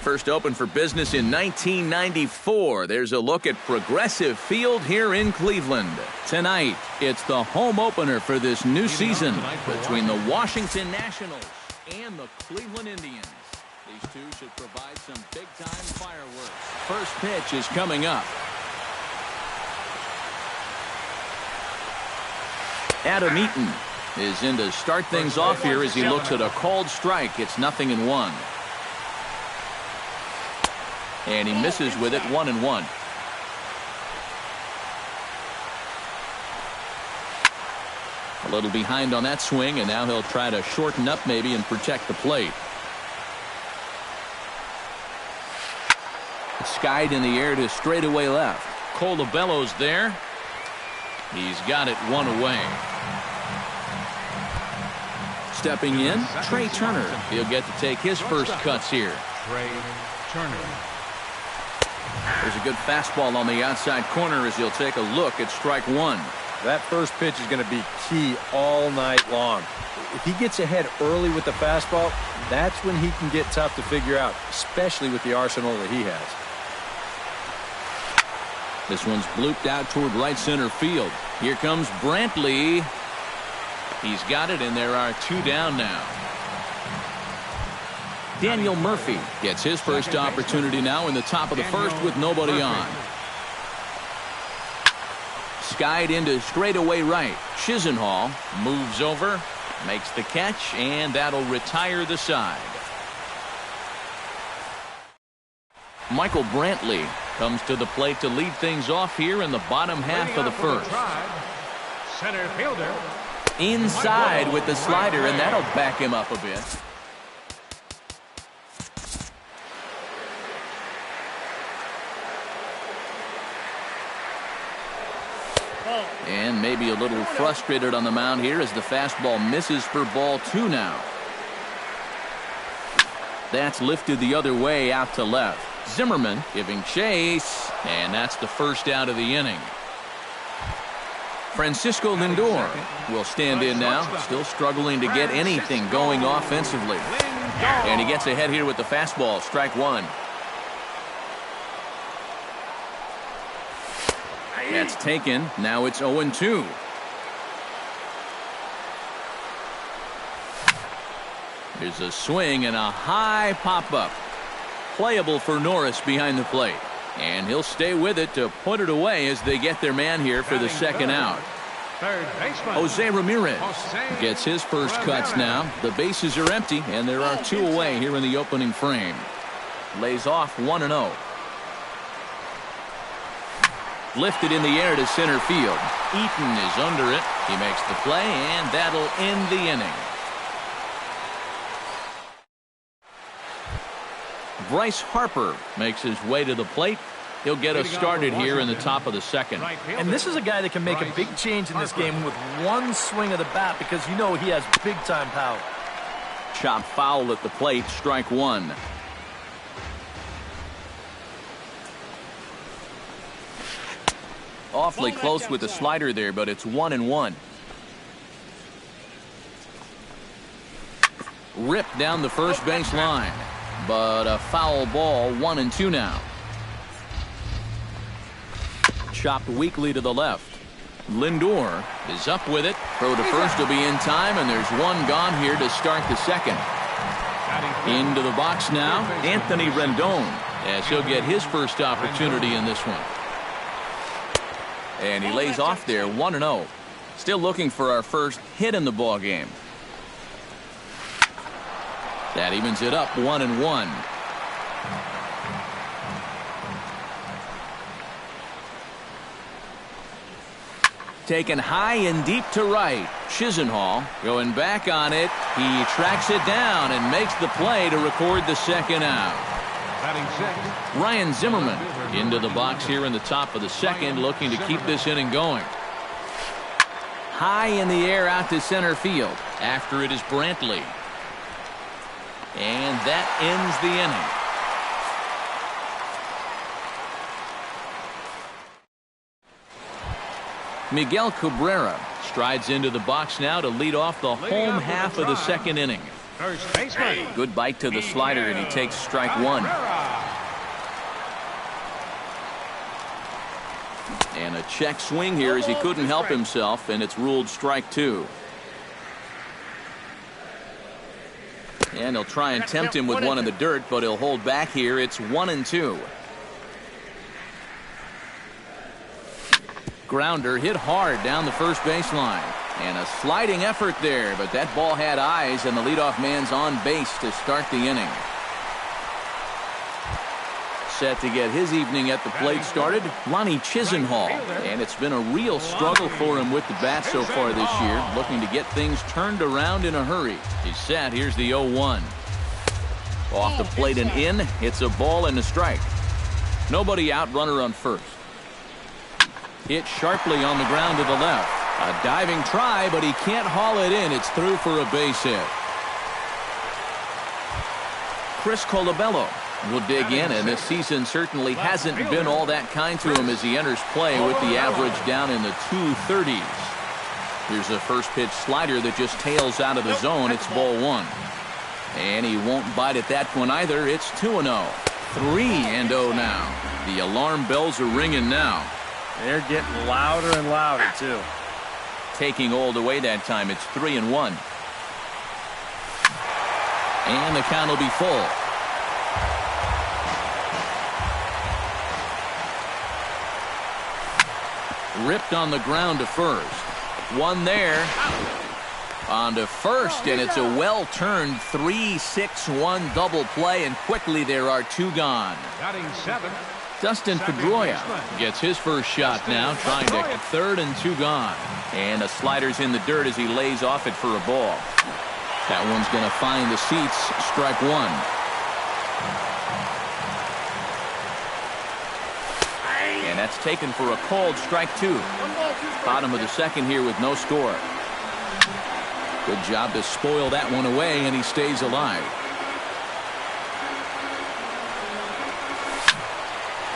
first opened for business in 1994. There's a look at Progressive Field here in Cleveland. Tonight, it's the home opener for this new season between the Washington Nationals and the Cleveland Indians. These two should provide some big-time fireworks. First pitch is coming up. Adam Eaton is in to start things off here as he looks at a called strike. It's 0-1. And he misses with it, 1-1. A little behind on that swing, and now he'll try to shorten up maybe and protect the plate. It's skied in the air to straightaway left. Colabello's there. He's got it one away. Stepping in, Trey Turner. He'll get to take his first cuts here. Trey Turner. There's a good fastball on the outside corner as he'll take a look at strike one. That first pitch is going to be key all night long. If he gets ahead early with the fastball, that's when he can get tough to figure out, especially with the arsenal that he has. This one's blooped out toward right center field. Here comes Brantley. He's got it, and there are two down now. Daniel Murphy gets his first opportunity now in the top of the first with nobody on. Skied into straightaway right. Chisenhall moves over, makes the catch, and that'll retire the side. Michael Brantley comes to the plate to lead things off here in the bottom half of the first. Center fielder. Inside with the slider, and that'll back him up a bit. And maybe a little frustrated on the mound here as the fastball misses for ball two now. That's lifted the other way out to left. Zimmerman giving chase, and that's the first out of the inning. Francisco Lindor will stand in now, still struggling to get anything going offensively. And he gets ahead here with the fastball, strike one. That's taken. Now it's 0-2. There's a swing and a high pop-up. Playable for Norris behind the plate. And he'll stay with it to put it away as they get their man here for the second out. Jose Ramirez gets his first cuts now. The bases are empty, and there are two away here in the opening frame. Lays off 1-0. Lifted in the air to center field. Eaton is under it. He makes the play, and that'll end the inning. Bryce Harper makes his way to the plate. He'll get us started here in the top of the second. And this is a guy that can make a big change in this game with one swing of the bat because you know he has big-time power. Chop foul at the plate, strike one. Awfully close with the slider there, but it's 1-1. Ripped down the first base line, but a foul ball, 1-2 now. Chopped weakly to the left. Lindor is up with it. Throw to first will be in time, and there's one gone here to start the second. Into the box now, Anthony Rendon, as he'll get his first opportunity in this one. And he lays off there, 1-0. Still looking for our first hit in the ball game. That evens it up, 1-1. Taken high and deep to right. Chisenhall going back on it. He tracks it down and makes the play to record the second out. Ryan Zimmerman into the box here in the top of the second, looking to keep this inning going. High in the air out to center field. After it is Brantley. And that ends the inning. Miguel Cabrera strides into the box now to lead off the home half of the second inning. Good bite to the slider, and he takes strike one. check swing here as he couldn't help himself, and it's ruled strike 2. And he'll try and tempt him with one in the dirt, but he'll hold back here. It's 1-2. Grounder hit hard down the first baseline. And a sliding effort there, but that ball had eyes, and the leadoff man's on base to start the inning. Set to get his evening at the plate started, Lonnie Chisenhall. And it's been a real struggle for him with the bat so far this year, looking to get things turned around in a hurry. He's set. Here's the 0-1. Off the plate and in. It's a ball and a strike. Nobody out, runner on first. Hit sharply on the ground to the left. A diving try, but he can't haul it in. It's through for a base hit. Chris Colabello will dig in, and this season certainly hasn't been all that kind to him as he enters play with the average down in the 230s. Here's a first pitch slider that just tails out of the zone. It's ball 1. And he won't bite at that one either. It's 2-0. 3-0 now. The alarm bells are ringing now. They're getting louder and louder, too. Taking Old away that time. It's 3-1. And the count will be full. Ripped on the ground to first. One there. On to first, and it's a well-turned 3-6-1 double play, and quickly there are 2 gone. Batting 7. Dustin Pedroia gets his first shot now, trying to get 3rd and 2 gone. And the slider's in the dirt as he lays off it for a ball. That one's going to find the seats. Strike 1. And that's taken for a called strike 2. Bottom of the second here with no score. Good job to spoil that one away, and he stays alive.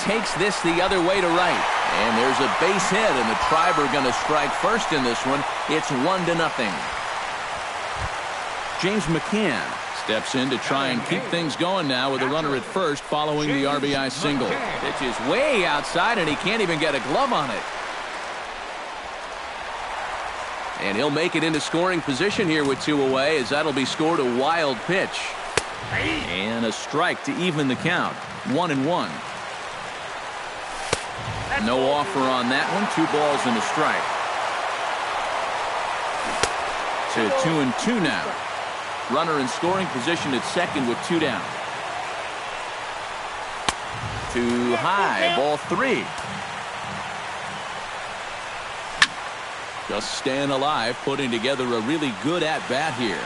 Takes this the other way to right. And there's a base hit, and the Tribe are going to strike first in this one. It's 1-0. James McCann steps in to try and keep things going now with a runner at first following the RBI single. Pitch is way outside, and he can't even get a glove on it. And he'll make it into scoring position here with 2 away, as that'll be scored a wild pitch. And a strike to even the count. 1-1. No offer on that one. 2 balls and a strike. To 2-2 now. Runner in scoring position at second with 2 down. Too high. Ball 3. Just staying alive, putting together a really good at-bat here.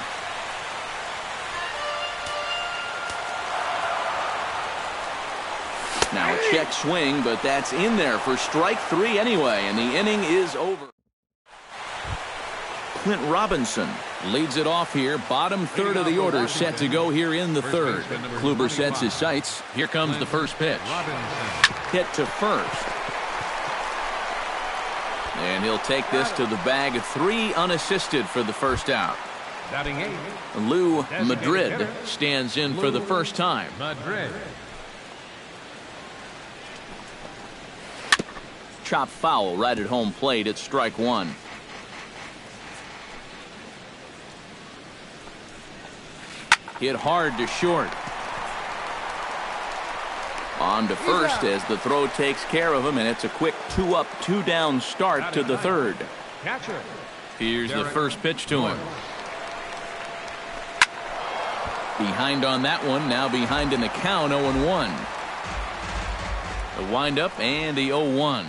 Now a check swing, but that's in there for strike 3 anyway, and the inning is over. Clint Robinson leads it off here. Bottom third of the order set to go here in the 3rd. Kluber sets his sights. Here comes the first pitch. Hit to first. And he'll take this to the bag. 3 unassisted for the first out. Lou Madrid stands in for the first time. Chop foul right at home plate at strike 1. Hit hard to short. On to first as the throw takes care of him, and it's a quick 2-up, 2-down start to the 3rd. Here's the first pitch to him. Behind on that one, now behind in the count, 0-1. The windup and the 0-1.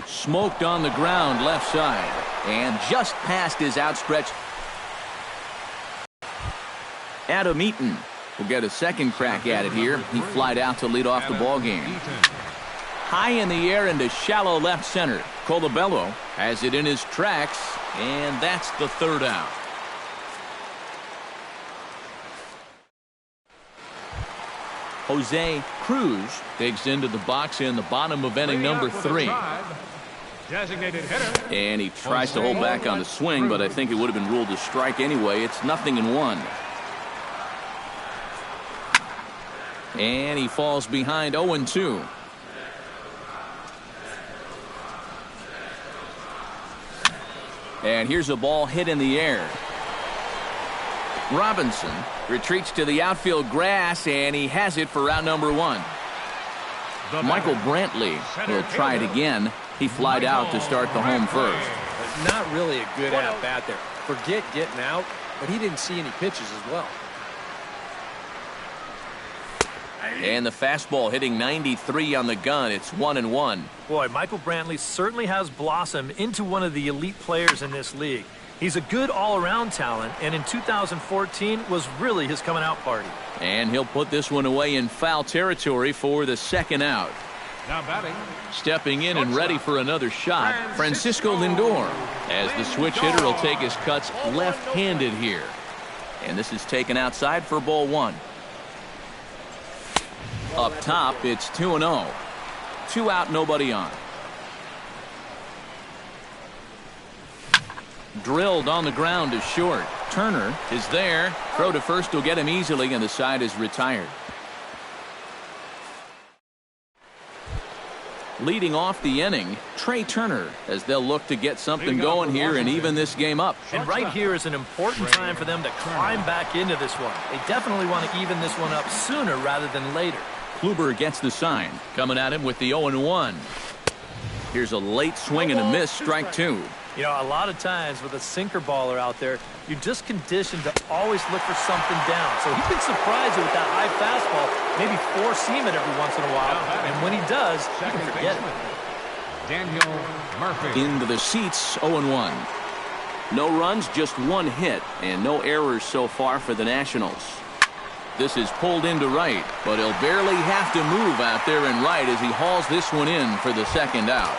Smoked on the ground left side, and just past his outstretched. Adam Eaton will get a second crack at it here. He flied out to lead off the ball game. High in the air into shallow left center. Colabello has it in his tracks, and that's the 3rd out. Jose Cruz digs into the box in the bottom of inning number 3. And he tries to hold back on the swing, but I think it would have been ruled a strike anyway. It's 0-1. And he falls behind 0-2. And here's a ball hit in the air. Robinson retreats to the outfield grass, and he has it for out number 1. Michael Brantley will try it again. He flied out to start the home first. Not really a good at-bat there. Forget getting out, but he didn't see any pitches as well. And the fastball hitting 93 on the gun. It's 1-1. Boy, Michael Brantley certainly has blossomed into one of the elite players in this league. He's a good all-around talent, and in 2014 was really his coming-out party. And he'll put this one away in foul territory for the second out. Now batting. Stepping in and ready for another shot, Francisco Lindor. As the switch hitter will take his cuts left-handed here. And this is taken outside for ball 1. Up top, it's 2-0. 2 out, nobody on. Drilled on the ground to short. Turner is there. Throw to first will get him easily, and the side is retired. Leading off the inning, Trey Turner, as they'll look to get something going here and even this game up. And right here is an important time for them to climb back into this one. They definitely want to even this one up sooner rather than later. Kluber gets the sign. Coming at him with the 0-1. Here's a late swing and a miss, strike 2. You know, a lot of times with a sinker baller out there, you're just conditioned to always look for something down. So he can surprise you with that high fastball, maybe four-seam it every once in a while. And when he does, you can forget it. Daniel Murphy. Into the seats, 0-1. No runs, just 1 hit, and no errors so far for the Nationals. This is pulled into right, but he'll barely have to move out there in right as he hauls this one in for the second out.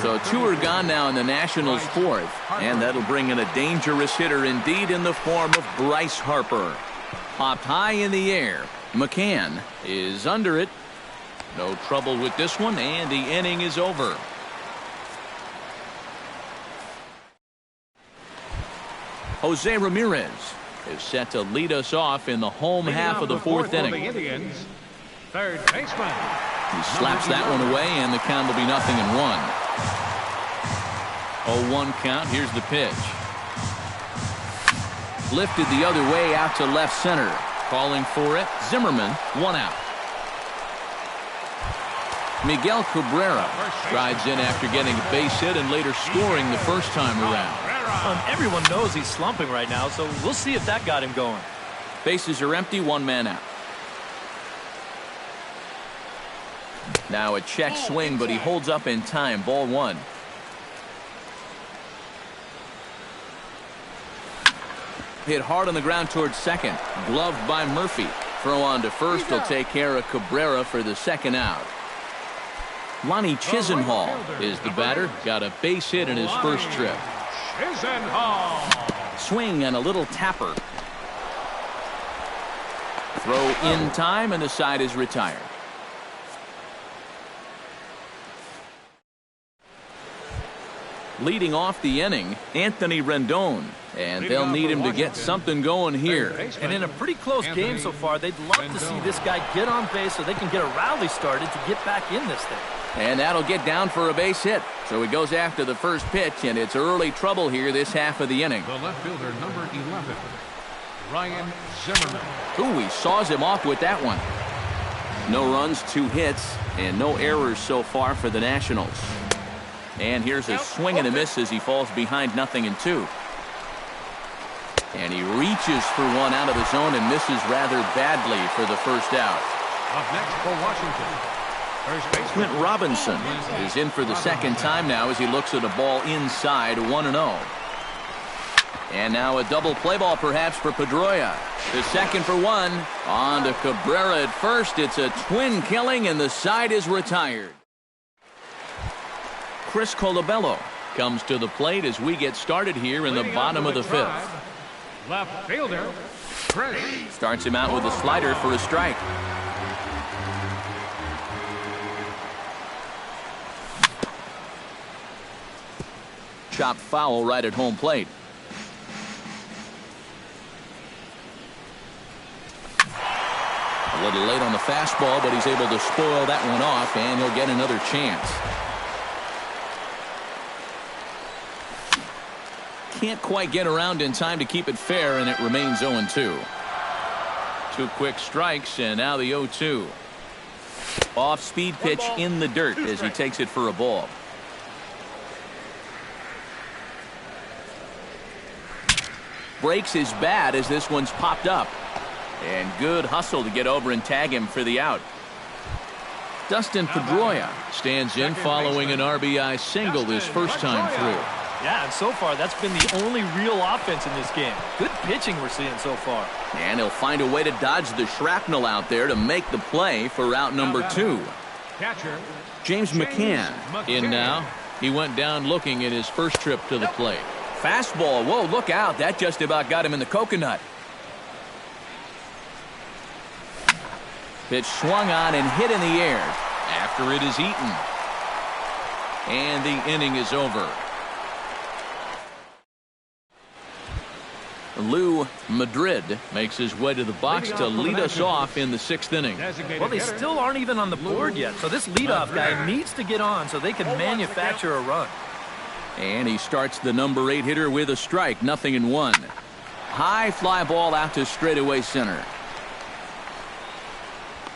So 2 are gone now in the Nationals' 4th, and that'll bring in a dangerous hitter indeed in the form of Bryce Harper. Popped high in the air. McCann is under it. No trouble with this one, and the inning is over. Jose Ramirez is set to lead us off in the home half of the 4th inning. The Indians, third baseman. He slaps that one away, and the count will be 0-1. 0-1 count. Here's the pitch. Lifted the other way out to left center. Calling for it, Zimmerman, 1 out. Miguel Cabrera rides in after getting a base hit and later scoring the first time around. Everyone knows he's slumping right now, so we'll see if that got him going. Bases are empty, 1 man out. Now a check swing, but he holds up in time. Ball 1. Hit hard on the ground towards second. Gloved by Murphy. Throw on to first will take care of Cabrera for the second out. Lonnie Chisenhall is the batter. Got a base hit in his first trip. Swing and a little tapper. Throw in time, and the side is retired. Leading off the inning, Anthony Rendon. And they'll need him to get something going here. And in a pretty close game so far, they'd love to see this guy get on base so they can get a rally started to get back in this thing. And that'll get down for a base hit. So he goes after the first pitch, and it's early trouble here this half of the inning. The left fielder, number 11, Ryan Zimmerman. Ooh, he saws him off with that one. No runs, 2 hits, and no errors so far for the Nationals. And here's a swing and a miss as he falls behind 0-2. And he reaches for one out of the zone and misses rather badly for the first out. Up next for Washington, first baseman Clint Robinson is in for the second time now as he looks at a ball inside, 1-0. And now a double play ball perhaps for Pedroia. The second for 1. On to Cabrera at first. It's a twin killing, and the side is retired. Chris Colabello comes to the plate as we get started here in the bottom of the 5th. left fielder, Chris. Starts him out with a slider for a strike. Chopped foul right at home plate. A little late on the fastball, but he's able to spoil that one off, and he'll get another chance. can't quite get around in time to keep it fair, and it remains 0-2. 2 quick strikes, and now the 0-2. Off-speed pitch in the dirt as he takes it for a ball. Breaks his bat as this one's popped up. And good hustle to get over and tag him for the out. Dustin Pedroia stands in following an RBI single his first time through. Yeah, and so far that's been the only real offense in this game. Good pitching we're seeing so far. And he'll find a way to dodge the shrapnel out there to make the play for out number 2. James McCann in now. He went down looking at his first trip to the plate. Fastball. Whoa, look out. That just about got him in the coconut. Pitch swung on and hit in the air after it is eaten. And the inning is over. Lou Madrid makes his way to the box to lead us off in the 6th inning. Well, they still aren't even on the board yet, so this leadoff guy needs to get on so they can manufacture a run. And he starts the number 8 hitter with a strike, 0-1. High fly ball out to straightaway center.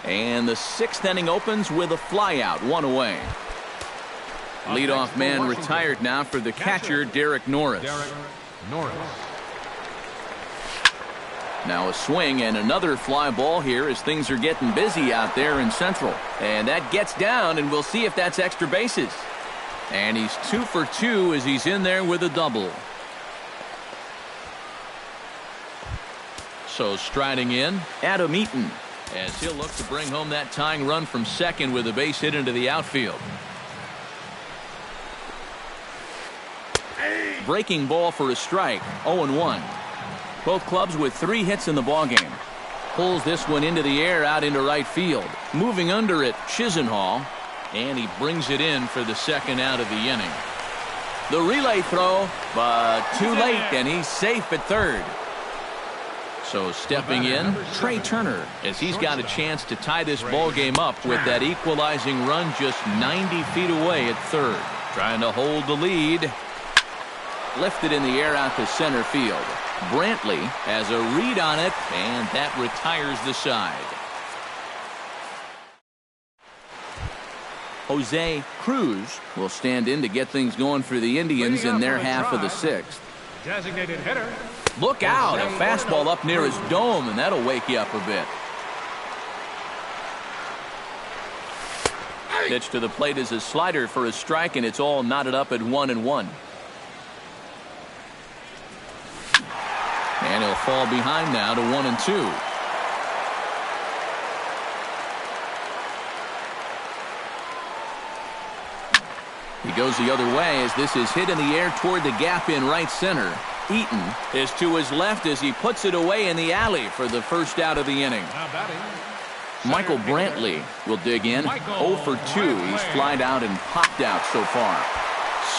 And the 6th inning opens with a fly out, 1 away. Leadoff man retired now for the catcher, Derek Norris. Now a swing and another fly ball here as things are getting busy out there in Central. And that gets down, and we'll see if that's extra bases. And he's 2 for 2 as he's in there with a double. So striding in, Adam Eaton, as he'll look to bring home that tying run from second with a base hit into the outfield. Breaking ball for a strike, 0-1. Both clubs with 3 hits in the ballgame. Pulls this one into the air out into right field. Moving under it, Chisenhall. And he brings it in for the second out of the inning. The relay throw, but too late, and he's safe at third. So stepping in, Trey Turner, as he's got a chance to tie this ball game up with that equalizing run just 90 feet away at third. Trying to hold the lead. Lifted in the air out to center field. Brantley has a read on it, and that retires the side. Jose Cruz will stand in to get things going for the Indians in their half of the 6th. Designated hitter. Look out, a fastball up near his dome, and that'll wake you up a bit. Pitch to the plate is a slider for a strike, and it's all knotted up at 1-1. And he'll fall behind now to 1-2. He goes the other way as this is hit in the air toward the gap in right center. Eaton is to his left as he puts it away in the alley for the first out of the inning. Michael Brantley will dig in. 0 for 2. He's flied out and popped out so far.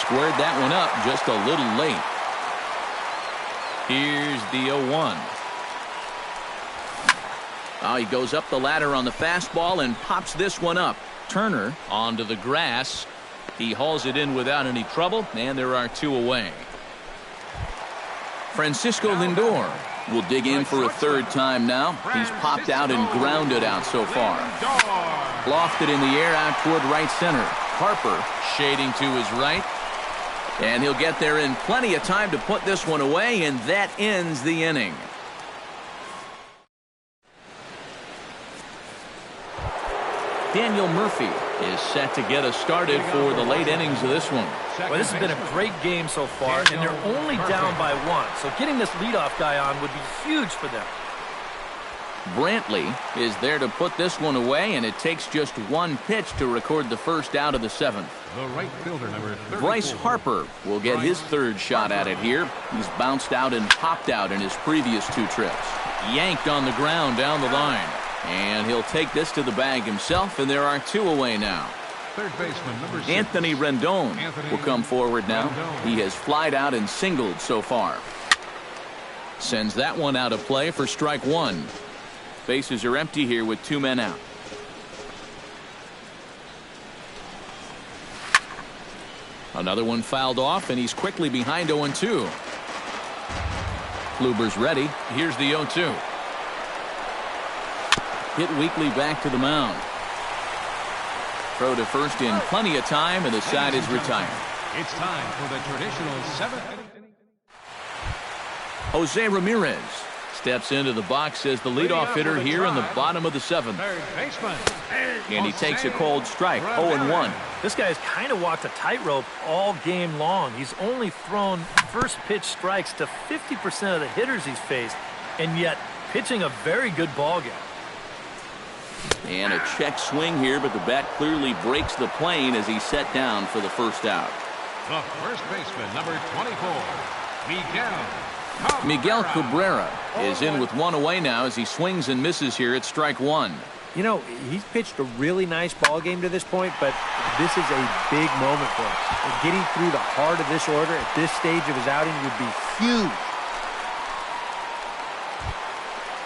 Squared that one up just a little late. Here's the 0-1. Oh, he goes up the ladder on the fastball and pops this one up. Turner onto the grass. He hauls it in without any trouble, and there are 2 away. Francisco Lindor will dig in for a third time now. He's popped out and grounded out so far. Lofted in the air out toward right center. Harper shading to his right. And he'll get there in plenty of time to put this one away, and that ends the inning. Daniel Murphy is set to get us started for the late innings of this one. Well, this has been a great game so far, and they're only down by 1. So getting this leadoff guy on would be huge for them. Brantley is there to put this one away, and it takes just 1 pitch to record the first out of the 7th. The right fielder, number 34. Bryce Harper will get his third shot at it here. He's bounced out and popped out in his previous 2 trips. Yanked on the ground down the line. And he'll take this to the bag himself, and there are 2 away now. Third baseman, number 6. Anthony Rendon will come forward now. He has flied out and singled so far. Sends that one out of play for strike 1. Bases are empty here with 2 men out. Another one fouled off, and he's quickly behind 0-2. Kluber's ready. Here's the 0-2. Hit weakly back to the mound. Throw to first in plenty of time, and the side is retired. It's time for the traditional 7th inning. Jose Ramirez steps into the box as the leadoff hitter here in the bottom of the 7th. Third baseman. And he takes a cold strike, 0-1. This guy's kind of walked a tightrope all game long. He's only thrown first pitch strikes to 50% of the hitters he's faced, and yet pitching a very good ball game. And a check swing here, but the bat clearly breaks the plane as he's set down for the first out. The first baseman, number 24, Miguel Cabrera is in with one away now as he swings and misses here at strike one. You know, he's pitched a really nice ball game to this point, but this is a big moment for him. Getting through the heart of this order at this stage of his outing would be huge.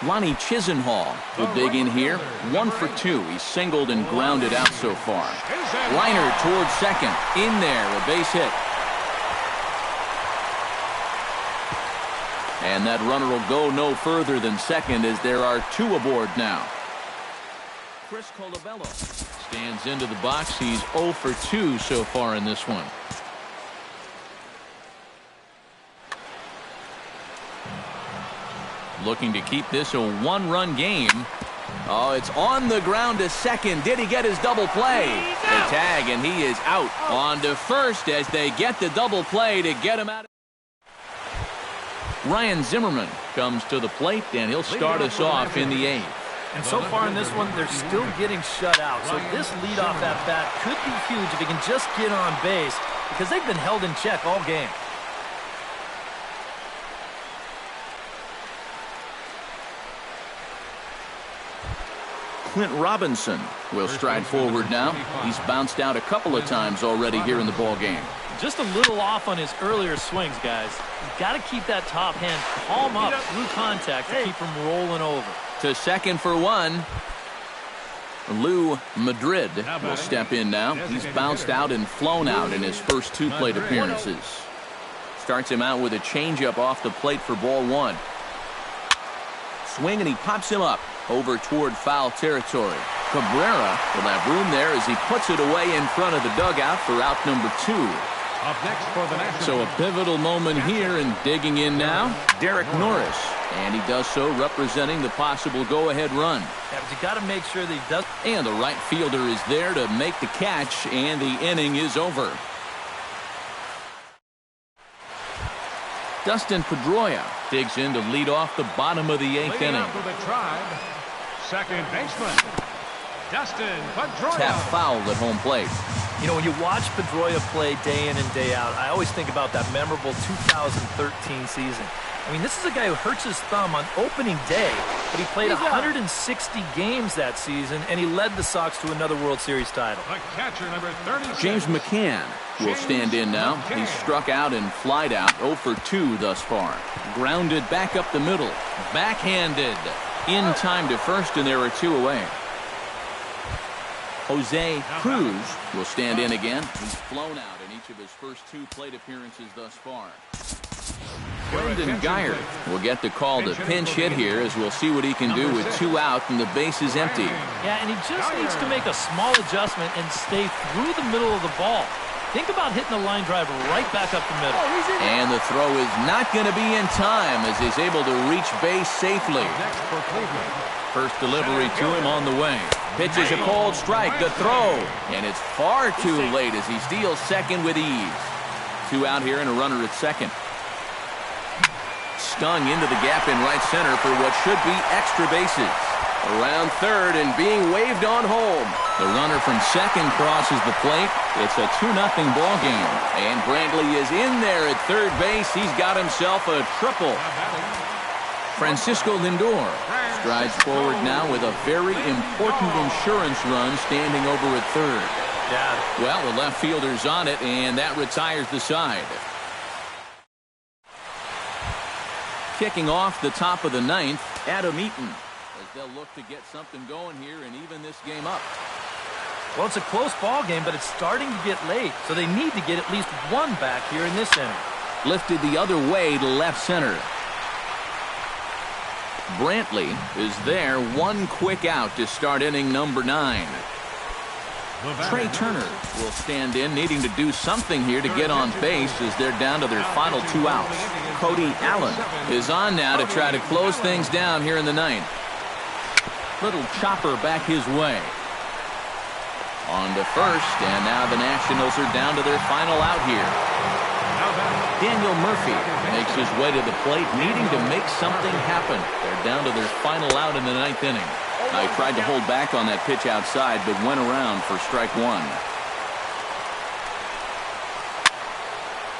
Lonnie Chisenhall will dig in here. 1 for 2. He's singled and grounded out so far. Liner towards second. In there, a base hit. And that runner will go no further than second as there are 2 aboard now. Chris Colabello stands into the box. He's 0 for 2 so far in this one. Looking to keep this a 1-run game. Oh, it's on the ground to second. Did he get his double play? The tag, and he is out. On to first as they get the double play to get him out. Ryan Zimmerman comes to the plate, and he'll start us off in the 8th. And so far in this one, they're still getting shut out. So this leadoff at bat could be huge if he can just get on base, because they've been held in check all game. Clint Robinson will stride forward now. He's bounced out a couple of times already here in the ball game. Just a little off on his earlier swings, guys. You've got to keep that top hand palm up through contact to keep him rolling over. To second for 1. Lou Madrid will step in now. He's bounced out and flown out in his first 2 plate appearances. Starts him out with a changeup off the plate for ball 1. Swing, and he pops him up over toward foul territory. Cabrera will have room there as he puts it away in front of the dugout for out number 2. Up next for the National. So a pivotal moment here, and digging in now, Derek Norris. And he does so representing the possible go-ahead run. Yeah, but you got to make sure that he does. And the right fielder is there to make the catch, and the inning is over. Dustin Pedroia digs in to lead off the bottom of the 8th inning. For the Tribe, second baseman, Dustin Pedroia. Tap foul at home plate. You know, when you watch Pedroia play day in and day out, I always think about that memorable 2013 season. I mean, this is a guy who hurts his thumb on opening day, but he played 160 games that season, and he led the Sox to another World Series title. The catcher, number 36. James McCann will stand in now. He's struck out and flied out, 0 for 2 thus far. Grounded back up the middle. Backhanded. In time to first, and there are 2 away. Jose Cruz will stand in again. He's flown out in each of his first 2 plate appearances thus far. Brendan Geyer will get the call to pinch hit here, as we'll see what he can do with 2 out and the base is empty. Yeah, and he just needs to make a small adjustment and stay through the middle of the ball. Think about hitting the line drive right back up the middle. And the throw is not going to be in time as he's able to reach base safely. First delivery to him on the way. Pitches a cold strike, the throw, and it's far too late as he steals second with ease. 2 out here and a runner at second. Stung into the gap in right center for what should be extra bases. Around third and being waved on home. The runner from second crosses the plate. It's a 2-0 ball game. And Brantley is in there at third base. He's got himself a triple. Francisco Lindor strides forward now with a very important insurance run standing over at third. Yeah. Well, the left fielder's on it, and that retires the side. Kicking off the top of the 9th, Adam Eaton, as they'll look to get something going here and even this game up. Well, it's a close ball game, but it's starting to get late, so they need to get at least 1 back here in this inning. Lifted the other way to left center. Brantley is there, one quick out to start inning number 9. Trey Turner will stand in, needing to do something here to get on base as they're down to their final 2 outs. Cody Allen is on now to try to close things down here in the 9th. Little chopper back his way. On to first, and now the Nationals are down to their final out here. Daniel Murphy makes his way to the plate, needing to make something happen. They're down to their final out in the 9th inning. I tried to hold back on that pitch outside, but went around for strike 1.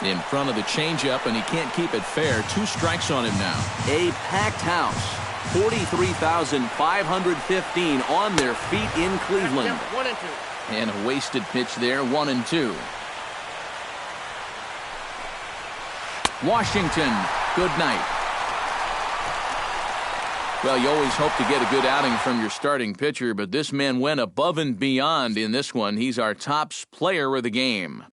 In front of the changeup, and he can't keep it fair. 2 strikes on him now. A packed house. 43,515 on their feet in Cleveland. 1 and 2. And a wasted pitch there, 1 and 2. Washington, good night. Well, you always hope to get a good outing from your starting pitcher, but this man went above and beyond in this one. He's our top player of the game.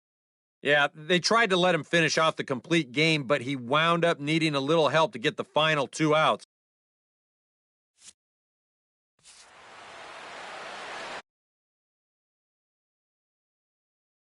Yeah, they tried to let him finish off the complete game, but he wound up needing a little help to get the final 2 outs.